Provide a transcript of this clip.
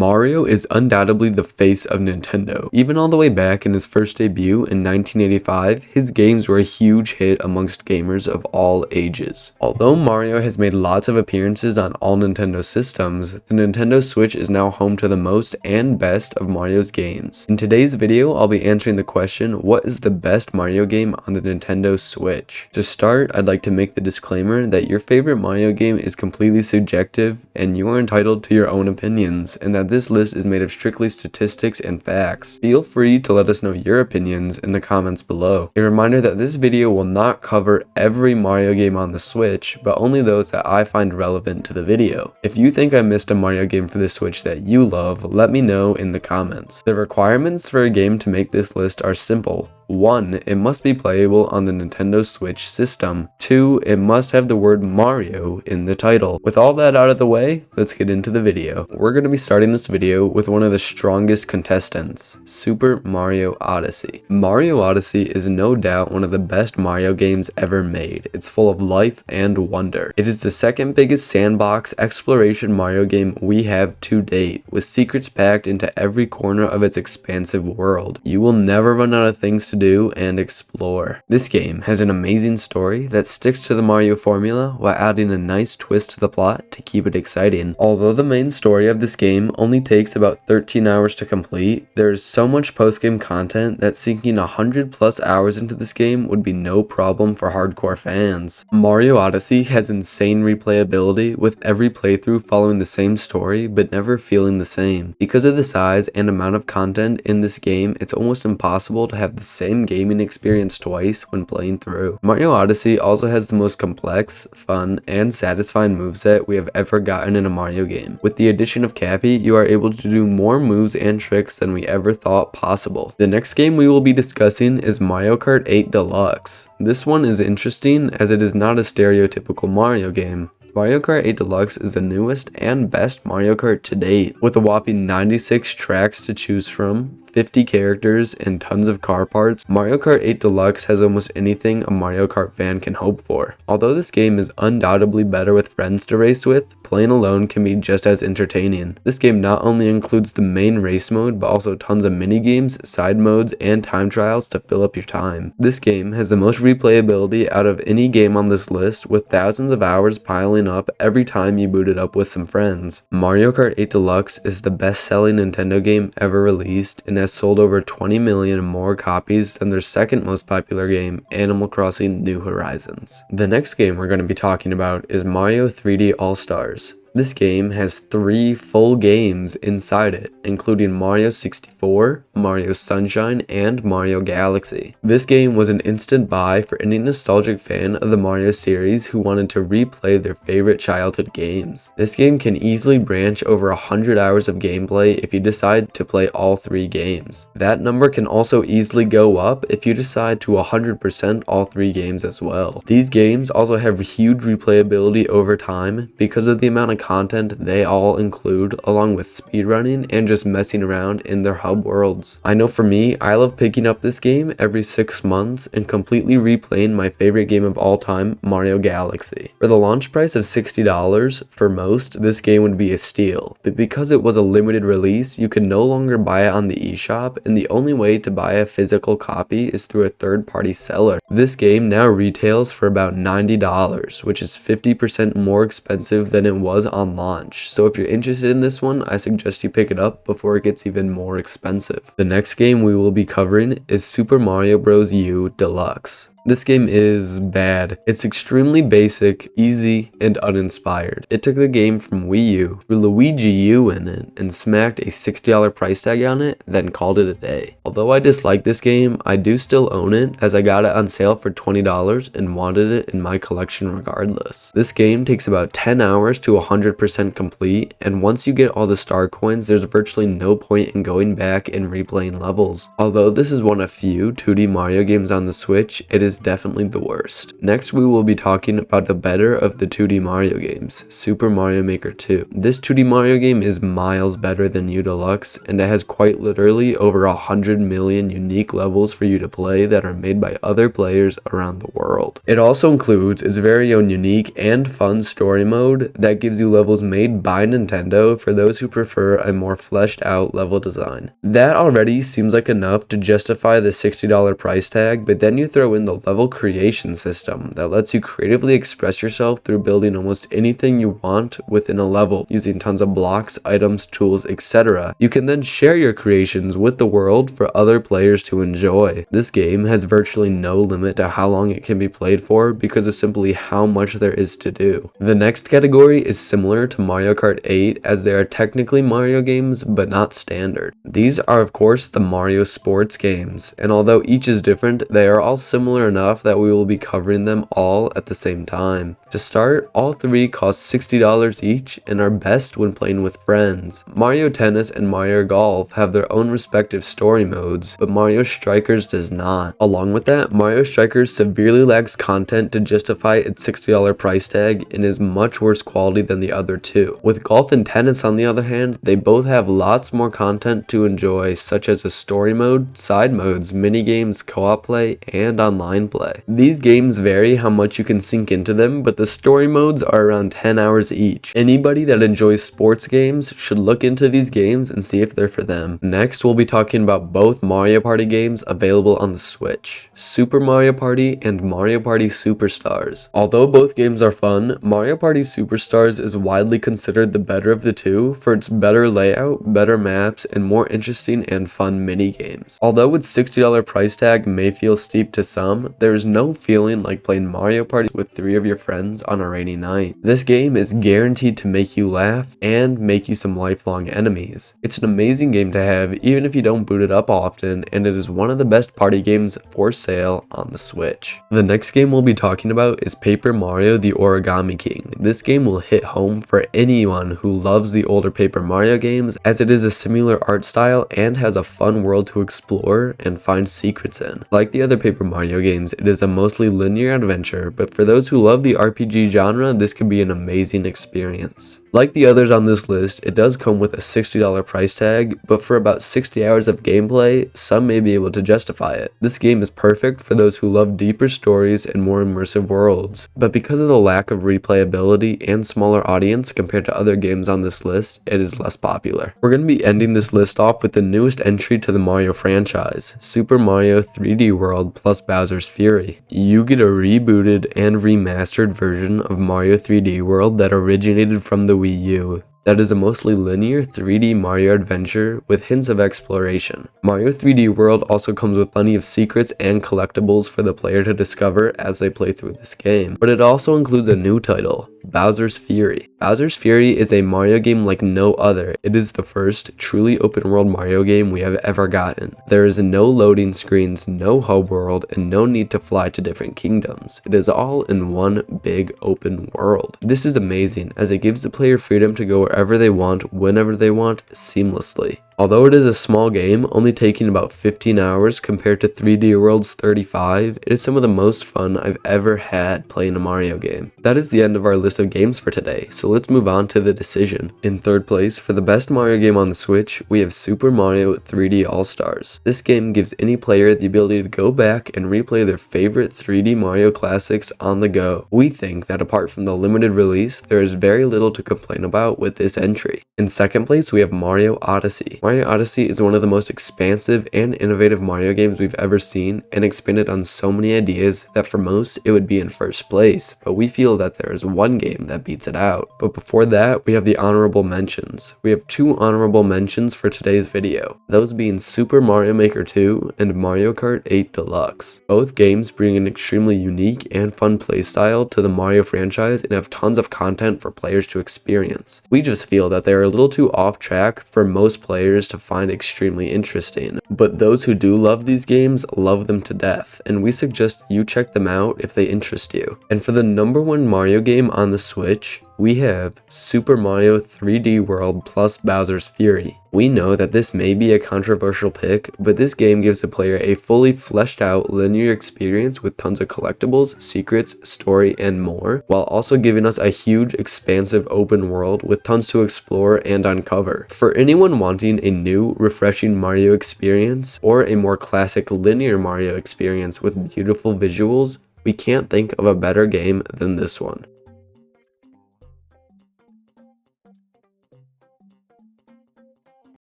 Mario is undoubtedly the face of Nintendo. Even all the way back in his first debut in 1985, his games were a huge hit amongst gamers of all ages. Although Mario has made lots of appearances on all Nintendo systems, the Nintendo Switch is now home to the most and best of Mario's games. In today's video, I'll be answering the question, what is the best Mario game on the Nintendo Switch? To start, I'd like to make the disclaimer that your favorite Mario game is completely subjective and you are entitled to your own opinions, and that this list is made of strictly statistics and facts. Feel free to let us know your opinions in the comments below. A reminder that this video will not cover every Mario game on the Switch, but only those that I find relevant to the video. If you think I missed a Mario game for the Switch that you love, let me know in the comments. The requirements for a game to make this list are simple. 1. It must be playable on the Nintendo Switch system. 2. It must have the word Mario in the title. With all that out of the way, let's get into the video. We're going to be starting this video with one of the strongest contestants, Super Mario Odyssey. Mario Odyssey is no doubt one of the best Mario games ever made. It's full of life and wonder. It is the second biggest sandbox exploration Mario game we have to date, with secrets packed into every corner of its expansive world. You will never run out of things to do and explore. This game has an amazing story that sticks to the Mario formula while adding a nice twist to the plot to keep it exciting. Although the main story of this game only takes about 13 hours to complete, there is so much post-game content that sinking 100 plus hours into this game would be no problem for hardcore fans. Mario Odyssey has insane replayability, with every playthrough following the same story but never feeling the same. Because of the size and amount of content in this game, it's almost impossible to have the same gaming experience twice when playing through. Mario Odyssey also has the most complex, fun, and satisfying moveset we have ever gotten in a Mario game. With the addition of Cappy, you are able to do more moves and tricks than we ever thought possible. The next game we will be discussing is Mario Kart 8 Deluxe. This one is interesting as it is not a stereotypical Mario game. Mario Kart 8 Deluxe is the newest and best Mario Kart to date, with a whopping 96 tracks to choose from, 50 characters, and tons of car parts. Mario Kart 8 Deluxe has almost anything a Mario Kart fan can hope for. Although this game is undoubtedly better with friends to race with, playing alone can be just as entertaining. This game not only includes the main race mode, but also tons of mini games, side modes, and time trials to fill up your time. This game has the most replayability out of any game on this list, with thousands of hours piling up every time you boot it up with some friends. Mario Kart 8 Deluxe is the best-selling Nintendo game ever released, and has sold over 20 million more copies than their second most popular game, Animal Crossing New Horizons. The next game we're going to be talking about is Mario 3D All-Stars. This game has 3 full games inside it, including Mario 64, Mario Sunshine, and Mario Galaxy. This game was an instant buy for any nostalgic fan of the Mario series who wanted to replay their favorite childhood games. This game can easily branch over 100 hours of gameplay if you decide to play all 3 games. That number can also easily go up if you decide to 100% all 3 games as well. These games also have huge replayability over time because of the amount of content they all include, along with speedrunning and just messing around in their hub worlds. I know for me, I love picking up this game every 6 months and completely replaying my favorite game of all time, Mario Galaxy. For the launch price of $60, for most, this game would be a steal, but because it was a limited release, you could no longer buy it on the eShop, and the only way to buy a physical copy is through a third-party seller. This game now retails for about $90, which is 50% more expensive than it was on launch, so if you're interested in this one, I suggest you pick it up before it gets even more expensive. The next game we will be covering is Super Mario Bros. U Deluxe. This game is bad. It's extremely basic, easy, and uninspired. It took the game from Wii U, threw Luigi U in it, and smacked a $60 price tag on it, then called it a day. Although I dislike this game, I do still own it, as I got it on sale for $20 and wanted it in my collection regardless. This game takes about 10 hours to 100% complete, and once you get all the star coins, there's virtually no point in going back and replaying levels. Although this is one of few 2D Mario games on the Switch, it is is definitely the worst. Next, we will be talking about the better of the 2D Mario games, Super Mario Maker 2. This 2D Mario game is miles better than U Deluxe, and it has quite literally over 100 million unique levels for you to play that are made by other players around the world. It also includes its very own unique and fun story mode that gives you levels made by Nintendo for those who prefer a more fleshed out level design. That already seems like enough to justify the $60 price tag, but then you throw in the level creation system that lets you creatively express yourself through building almost anything you want within a level using tons of blocks, items, tools, etc. You can then share your creations with the world for other players to enjoy. This game has virtually no limit to how long it can be played for because of simply how much there is to do. The next category is similar to Mario Kart 8 as they are technically Mario games but not standard. These are of course the Mario sports games, and although each is different, they are all similar enough that we will be covering them all at the same time. To start, all three cost $60 each and are best when playing with friends. Mario Tennis and Mario Golf have their own respective story modes, but Mario Strikers does not. Along with that, Mario Strikers severely lacks content to justify its $60 price tag and is much worse quality than the other two. With Golf and Tennis on the other hand, they both have lots more content to enjoy, such as a story mode, side modes, minigames, co-op play, and online play. These games vary how much you can sink into them, but the story modes are around 10 hours each. Anybody that enjoys sports games should look into these games and see if they're for them. Next, we'll be talking about both Mario Party games available on the Switch, Super Mario Party and Mario Party Superstars. Although both games are fun, Mario Party Superstars is widely considered the better of the two for its better layout, better maps, and more interesting and fun mini games. Although its $60 price tag may feel steep to some, there is no feeling like playing Mario Party with 3 of your friends on a rainy night. This game is guaranteed to make you laugh and make you some lifelong enemies. It's an amazing game to have even if you don't boot it up often, and it is one of the best party games for sale on the Switch. The next game we'll be talking about is Paper Mario: The Origami King. This game will hit home for anyone who loves the older Paper Mario games, as it is a similar art style and has a fun world to explore and find secrets in. Like the other Paper Mario games, it is a mostly linear adventure, but for those who love the RPG genre, this could be an amazing experience. Like the others on this list, it does come with a $60 price tag, but for about 60 hours of gameplay, some may be able to justify it. This game is perfect for those who love deeper stories and more immersive worlds, but because of the lack of replayability and smaller audience compared to other games on this list, it is less popular. We're going to be ending this list off with the newest entry to the Mario franchise, Super Mario 3D World plus Bowser's Fury. You get a rebooted and remastered version of Mario 3D World that originated from the Wii U. That is a mostly linear 3D Mario adventure with hints of exploration. Mario 3D World also comes with plenty of secrets and collectibles for the player to discover as they play through this game, but it also includes a new title, Bowser's Fury. Bowser's Fury is a Mario game like no other. It is the first truly open world Mario game we have ever gotten. There is no loading screens, no hub world, and no need to fly to different kingdoms. It is all in one big open world. This is amazing as it gives the player freedom to go wherever they want, whenever they want, seamlessly. Although it is a small game, only taking about 15 hours compared to 3D World's 35, it is some of the most fun I've ever had playing a Mario game. That is the end of our list of games for today, so let's move on to the decision. In third place, for the best Mario game on the Switch, we have Super Mario 3D All-Stars. This game gives any player the ability to go back and replay their favorite 3D Mario classics on the go. We think that apart from the limited release, there is very little to complain about with this entry. In second place, we have Mario Odyssey. Mario Odyssey is one of the most expansive and innovative Mario games we've ever seen, and expanded on so many ideas that for most it would be in first place, but we feel that there is one game that beats it out. But before that, we have the honorable mentions. We have 2 honorable mentions for today's video, those being Super Mario Maker 2 and Mario Kart 8 Deluxe. Both games bring an extremely unique and fun playstyle to the Mario franchise and have tons of content for players to experience. We just feel that they are a little too off track for most players to find extremely interesting, but those who do love these games love them to death, and we suggest you check them out if they interest you. And for the #1 Mario game on the Switch, we have Super Mario 3D World plus Bowser's Fury. We know that this may be a controversial pick, but this game gives the player a fully fleshed out linear experience with tons of collectibles, secrets, story, and more, while also giving us a huge expansive open world with tons to explore and uncover. For anyone wanting a new, refreshing Mario experience, or a more classic linear Mario experience with beautiful visuals, we can't think of a better game than this one.